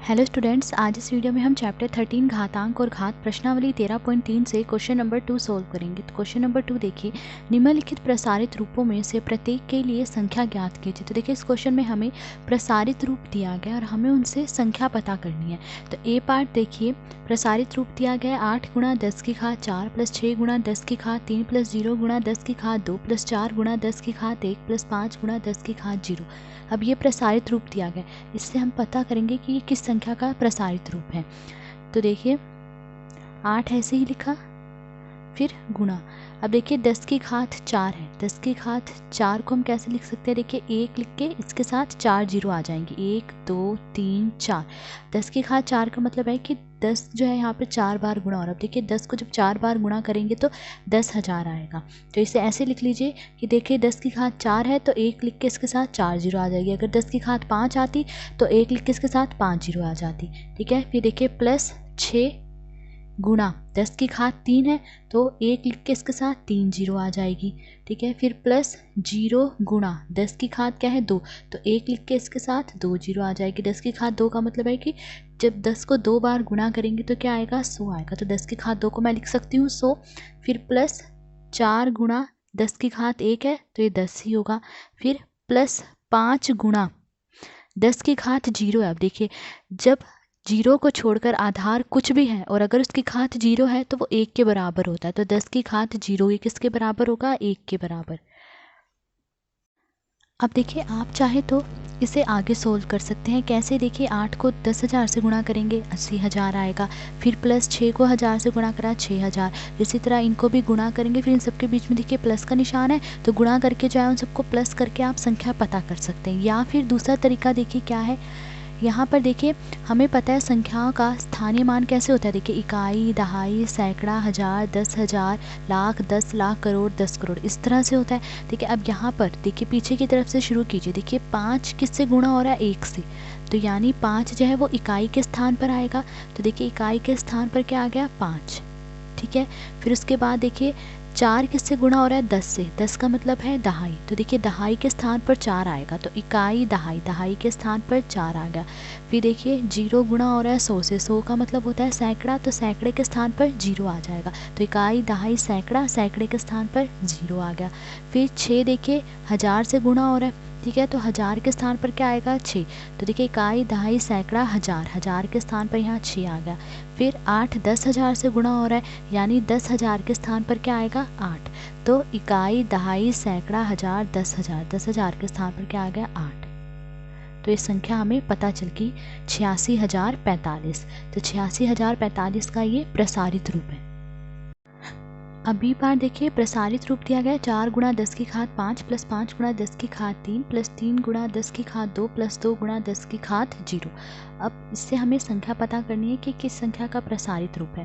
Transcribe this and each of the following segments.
Hello students, आज इस video में हम चैप्टर 13 घातांक और घात प्रश्नावली 13.3 से क्वेश्चन नंबर 2 सोल्व करेंगे। तो क्वेश्चन नंबर 2 देखिए, निम्नलिखित प्रसारित रूपों में से प्रत्येक के लिए संख्या ज्ञात कीजिए। तो देखिए इस क्वेश्चन में हमें प्रसारित रूप दिया गया और हमें उनसे संख्या पता करनी है। तो ए पार्ट देखिए, प्रसारित रूप दिया गया 8 गुणा 10 की घात 4 प्लस 6 गुणा 10 की घात 3 प्लस 0 गुणा 10 की घात 2 प्लस 4 गुणा 10 की घात 1 प्लस 5 गुणा 10 की घात 0। अब ये प्रसारित रूप दिया गया, इससे हम पता करेंगे कि ये किस संख्या का प्रसारित रूप है। तो देखिए 8 ऐसे ही लिखा, फिर गुणा। अब देखिए 10 की घात 4 है, 10 की घात 4 को हम कैसे लिख सकते हैं, देखिए 1 लिख के इसके साथ 4 जीरो आ जाएंगे, 1 2 3 4। 10 की घात 4 का मतलब है कि 10 जो है यहाँ पे 4 बार गुणा हो रहा है। अब देखिए 10 को जब 4 बार गुणा करेंगे तो 10,000 आएगा। तो इसे ऐसे लिख लीजिए कि देखिए 10 की घात 4 है तो 1 लिख के इसके साथ 4 जीरो आ जाएगी। अगर 10 की घात 5 आती तो 1 लिख के इसके साथ 5 जीरो आ जाती। ठीक है, फिर देखिए प्लस 6 गुणा 10 की घात 3 है तो 1 लिख के इसके साथ 3 जीरो आ जाएगी। ठीक है, फिर प्लस 0 गुणा 10 की घात क्या है 2, तो 1 लिख के इसके साथ 2 जीरो आ जाएगी। 10 की घात 2 का मतलब है कि जब 10 को 2 बार गुणा करेंगे तो क्या आएगा, 100 आएगा। तो 10 की घात 2 को मैं लिख सकती हूँ 100। फिर प्लस 4 गुणा 10 की घात 1 है तो ये 10 ही होगा। फिर प्लस 5 गुणा 10 की घात 0 है। अब देखिए जब जीरो को छोड़कर आधार कुछ भी है और अगर उसकी घात 0 है तो वो 1 के बराबर होता है। तो 10 की घात 0 ये किसके बराबर होगा, 1 के बराबर। अब देखिए आप चाहे तो इसे आगे सोल्व कर सकते हैं। कैसे, देखिए 8 को 10,000 से गुणा करेंगे 80,000 आएगा। फिर प्लस 6 को 1000 से गुणा करा 6000। इसी तरह इनको भी गुणा करेंगे, फिर इन सबके बीच में देखिए प्लस का निशान है तो गुणा करके जो है उन सबको प्लस करके आप संख्या पता कर सकते हैं। या फिर दूसरा तरीका देखिए क्या है, यहाँ पर देखिए हमें पता है संख्याओं का स्थानीय मान कैसे होता है। देखिए इकाई, दहाई, सैकड़ा, हजार, 10,000, लाख, 10 लाख, करोड़, 10 करोड़, इस तरह से होता है। देखिए अब यहाँ पर देखिए पीछे की तरफ से शुरू कीजिए। देखिए 5 किससे गुणा हो रहा है, 1 से, तो यानी 5 जो है वो इकाई के स्थान पर आएगा। तो देखिए इकाई के स्थान पर क्या आ गया, 5। ठीक है, फिर उसके बाद देखिए 4 किससे गुणा हो रहा है, 10 से, 10 का मतलब है दहाई, तो देखिए दहाई के स्थान पर 4 आएगा। तो इकाई दहाई, दहाई के स्थान पर 4 आ गया। फिर देखिए 0 गुणा हो रहा है 100 से, 100 का मतलब होता है सैकड़ा, तो सैकड़े के स्थान पर 0 आ जाएगा। तो इकाई दहाई सैकड़ा, सैकड़े के स्थान पर 0 आ गया। फिर 6 देखिए 1000 से गुणा हो रहा है, ठीक है, तो 1000 के स्थान पर क्या आएगा, 6। तो देखिए इकाई दहाई सैकड़ा हजार, हजार के स्थान पर यहाँ 6 आ गया। फिर 8 10,000 से गुणा हो रहा है यानी 10,000 के स्थान पर क्या आएगा, 8। तो इकाई दहाई सैकड़ा हजार 10,000, 10,000 के स्थान पर क्या आ गया, 8। तो ये संख्या हमें पता चल गई 86,045। तो 86,045 का ये प्रसारित रूप है। अभी बार देखिए प्रसारित रूप दिया गया 4 गुणा 10 की घात 5 प्लस 5 गुणा 10 की घात 3 प्लस 3 गुणा 10 की घात 2 प्लस 2 गुणा 10 की घात 0। अब इससे हमें संख्या पता करनी है कि किस संख्या का प्रसारित रूप है।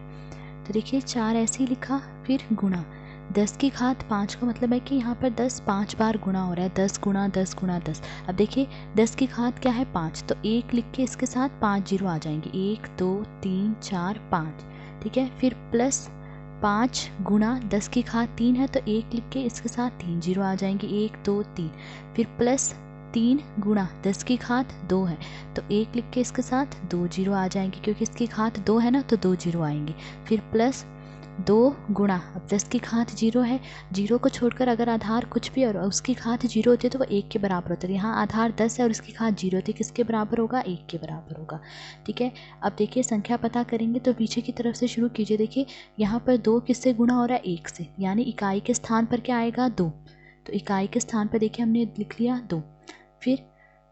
तो देखिए 4 ऐसे ही लिखा, फिर गुणा 10 की घात 5 का मतलब है कि यहाँ पर 10 5 बार गुणा हो रहा है, 10 गुणा 10 गुणा 10। अब देखिए 10 की घात क्या है, 5, तो 1 लिख के इसके साथ 5 जीरो आ जाएंगे, 1 2 3 4 5। ठीक है, फिर प्लस 5 गुणा 10 की घात 3 है तो 1 लिख के इसके साथ 3 जीरो आ जाएंगे, 1 2 3। फिर प्लस 3 गुणा 10 की घात 2 है तो 1 लिख के इसके साथ 2 जीरो आ जाएंगे, क्योंकि इसकी घात 2 है ना तो 2 जीरो आएंगे। फिर प्लस 2 गुणा, अब 10 की घात 0 है, 0 को छोड़कर अगर आधार कुछ भी और उसकी घात 0 होती है तो वो 1 के बराबर होता है। यहाँ आधार 10 है और उसकी घात 0 होती है, किसके बराबर होगा, 1 के बराबर होगा। ठीक है, अब देखिए संख्या पता करेंगे तो पीछे की तरफ से शुरू कीजिए। देखिए यहाँ पर 2 किससे गुणा हो रहा है, 1 से, यानी इकाई के स्थान पर क्या आएगा, 2। तो इकाई के स्थान पर देखिए हमने लिख लिया 2। फिर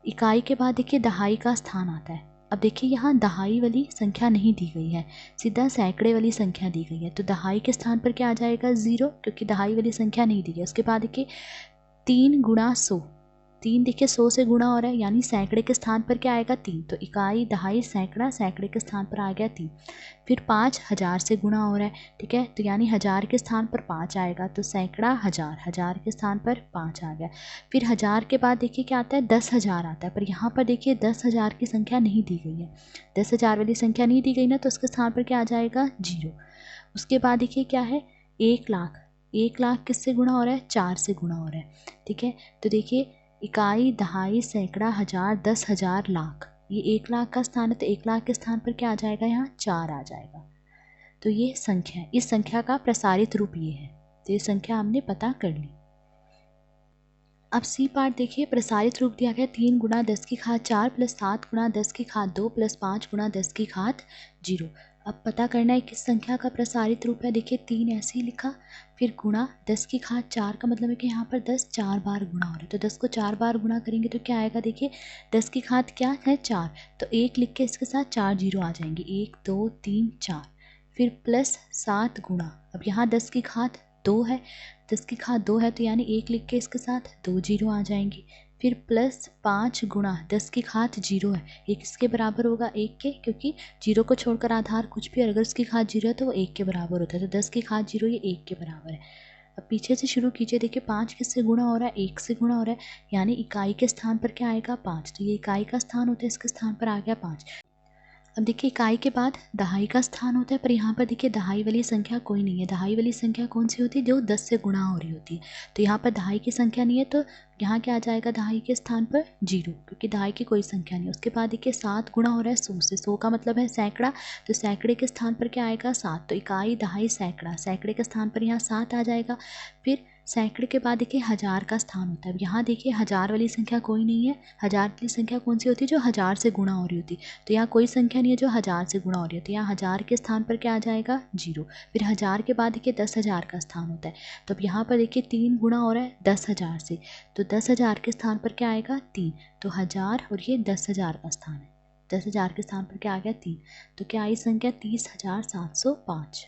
इकाई के बाद देखिए दहाई का स्थान आता है। अब देखिए यहाँ दहाई वाली संख्या नहीं दी गई है, सीधा सैकड़े वाली संख्या दी गई है। तो दहाई के स्थान पर क्या आ जाएगा, 0, क्योंकि दहाई वाली संख्या नहीं दी गई। उसके बाद देखिए 3 गुणा 100, 3 देखिए 100 से गुणा हो रहा है यानी सैकड़े के स्थान पर क्या आएगा, 3। तो इकाई दहाई सैकड़ा, सैकड़े के स्थान पर आ गया 3। फिर 5 1000 से गुणा हो रहा है, ठीक है, तो यानी 1000 के स्थान पर 5 आएगा, तो सैकड़ा हजार, 1000 के स्थान पर 5 आ गया। फिर 1000 के बाद देखिए क्या आता है, 10,000 आता है, पर यहाँ पर देखिए 10,000 की संख्या नहीं दी गई है, 10,000 वाली संख्या नहीं दी गई ना, तो उसके स्थान पर क्या आ जाएगा, 0। उसके बाद देखिए क्या है, 1 लाख, 1 लाख किससे गुणा हो रहा है, 4 से गुणा हो रहा है। ठीक है, तो देखिए इकाई दहाई सैकड़ा हजार 10,000 लाख, ये 1 लाख का स्थान है तो 1 लाख के स्थान पर क्या आ जाएगा, यहाँ 4 आ जाएगा। तो ये संख्या है, इस संख्या का प्रसारित रूप ये है। तो ये संख्या हमने पता कर ली। अब सी पार्ट देखिए, प्रसारित रूप दिया गया 3 गुणा 10 की घात 4 प्लस 7 गुणा 10 की घात 2 प्लस 5 गुणा 10 की घात 0। अब पता करना है किस संख्या का प्रसारित रूप है। देखिए 3 ऐसे ही लिखा, फिर गुणा 10 की घात 4 का मतलब है कि यहाँ पर 10 4 बार गुणा हो रहा है, तो 10 को 4 बार गुणा करेंगे तो क्या आएगा। देखिए 10 की घात क्या है 4, तो 1 लिख के इसके साथ 4 जीरो आ जाएंगे, 1 2 3 4। फिर प्लस 7 गुणा, अब यहाँ 10 की घात 2 है, 10 की घात 2 है तो यानी 1 लिख के इसके साथ 2 जीरो आ जाएंगे। फिर प्लस 5 गुणा 10 की घात 0 है, ये किसके बराबर होगा 1 के, क्योंकि 0 को छोड़कर आधार कुछ भी अगर उसकी घात 0 है तो वो 1 के बराबर होता है, तो 10 की घात 0 ये 1 के बराबर है। अब पीछे से शुरू कीजिए, देखिए 5 किससे गुणा हो रहा है, 1 से गुणा हो रहा है, यानी इकाई के स्थान पर क्या आएगा 5, तो ये इकाई का स्थान होता है, इसके स्थान पर आ गया 5। अब देखिए इकाई के बाद दहाई का स्थान होता है, पर यहाँ पर देखिए दहाई वाली संख्या कोई नहीं है। दहाई वाली संख्या कौन सी होती है, जो 10 से गुणा हो रही होती है, तो यहाँ पर दहाई की संख्या नहीं है, तो यहाँ क्या आ जाएगा दहाई के स्थान पर 0, क्योंकि दहाई की कोई संख्या नहीं है। उसके बाद देखिए 7 गुणा हो रहा है 100 से, 100 का मतलब है सैकड़ा, तो सैकड़े के स्थान पर क्या आएगा 7, तो इकाई दहाई सैकड़ा, सैकड़े के स्थान पर यहाँ 7 आ जाएगा। फिर सैकड़े के बाद देखिए 1000 का स्थान होता है। अब यहाँ देखिए 1000 वाली संख्या कोई नहीं है, 1000 वाली संख्या कौन सी होती है, जो 1000 से गुणा हो रही होती है, तो यहाँ कोई संख्या नहीं है जो 1000 से गुणा हो रही है, तो यहाँ 1000 के स्थान पर क्या आ जाएगा 0। फिर 1000 के बाद देखिए 10,000 का स्थान होता है, तो अब यहाँ पर देखिए 3 गुणा हो रहा है 10,000 से, तो 10,000 के स्थान पर क्या आएगा 3, तो 1000 और ये 10,000 का स्थान है, 10,000 के स्थान पर क्या आ गया 3, तो क्या आई संख्या 30,705।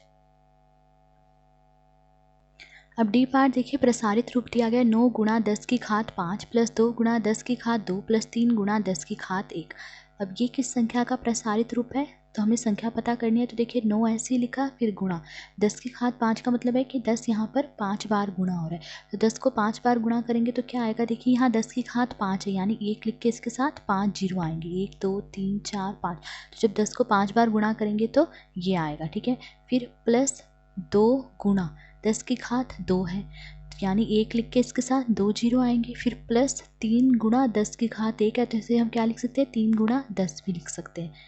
अब डी पार्ट देखिए, प्रसारित रूप दिया गया 9 गुणा 10 की घात 5 प्लस 2 गुणा 10 की घात 2 प्लस 3 गुणा 10 की घात 1। अब ये किस संख्या का प्रसारित रूप है, तो हमें संख्या पता करनी है। तो देखिए 9 ऐसे ही लिखा, फिर गुणा 10 की घात 5 का मतलब है कि 10 यहाँ पर 5 बार गुणा हो रहा है, तो 10 को 5 बार गुणा करेंगे तो क्या आएगा। देखिए यहाँ 10 की घात 5 है, यानी 1 लिख के इसके साथ 5 जीरो आएंगे, 1 2 3 4 5, तो जब 10 को 5 बार गुणा करेंगे तो ये आएगा, ठीक है। फिर प्लस 2 गुणा 10 की घात 2 है, यानी 1 लिख के इसके साथ 2 जीरो आएंगे। फिर प्लस 3 गुणा 10 की घात 1 है, तो इसे हम क्या लिख सकते हैं 3 गुणा 10 भी लिख सकते हैं।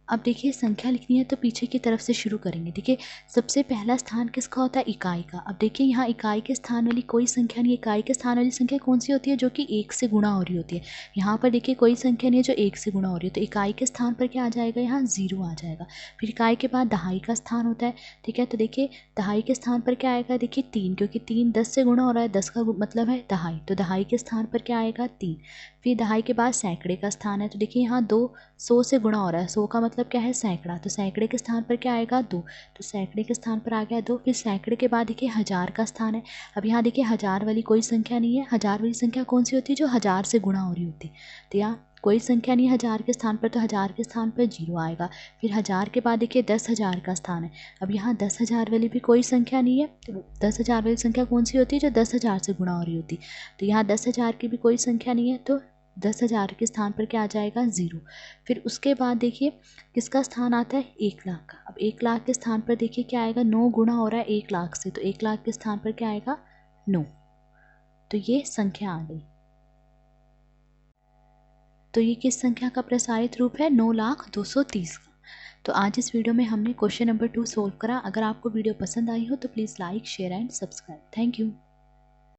अब देखिए संख्या लिखनी है तो पीछे की तरफ से शुरू करेंगे। देखिए सबसे पहला स्थान किसका होता है, इकाई का। अब देखिए यहाँ इकाई के स्थान वाली कोई संख्या नहीं है, इकाई के स्थान वाली संख्या कौन सी होती है, जो कि 1 से गुणा हो रही होती है। यहाँ पर देखिए कोई संख्या नहीं है जो 1 से गुणा हो रही है, तो इकाई के स्थान पर क्या आ जाएगा, यहाँ 0 आ जाएगा। फिर इकाई के बाद दहाई का स्थान होता है, ठीक है, तो देखिए दहाई के स्थान पर क्या आएगा, देखिए 3, क्योंकि 3 10 से गुणा हो रहा है, 10 का मतलब है दहाई, तो दहाई के स्थान पर क्या आएगा 3। फिर दहाई के बाद सैकड़े का स्थान है, तो देखिए यहाँ 200 से गुणा हो रहा है, 100 का मतलब क्या है सैकड़ा, तो सैकड़े के स्थान पर क्या आएगा 2, तो सैकड़े के स्थान पर आ गया 2। फिर सैकड़े के बाद देखिए 1000 का स्थान है। अब यहाँ देखिए 1000 वाली कोई संख्या नहीं है, 1000 वाली संख्या कौन सी होती है, जो 1000 से गुणा हो रही होती, तो यहाँ कोई संख्या नहीं है 1000 के स्थान पर, तो 1000 के स्थान पर 0 आएगा। फिर 1000 के बाद देखिए 10,000 का स्थान है। अब यहाँ 10,000 वाली भी कोई संख्या नहीं है, तो 10,000 वाली संख्या कौन सी होती है, जो 10,000 से गुणा हो रही होती, तो यहाँ 10,000 की भी कोई संख्या नहीं है, तो 10,000 के स्थान पर क्या आ जाएगा 0। फिर उसके बाद देखिए किसका स्थान आता है 1 लाख का। अब 1 लाख के स्थान पर देखिए क्या आएगा, 9 गुणा हो रहा है 1 लाख से, तो 1 लाख के स्थान पर क्या आएगा 9, तो ये संख्या आ गई। तो ये किस संख्या का प्रसारित रूप है, 9,230 का। तो आज इस वीडियो में हमने क्वेश्चन नंबर 2 सोल्व करा। अगर आपको वीडियो पसंद आई हो तो please like share and subscribe. Thank you.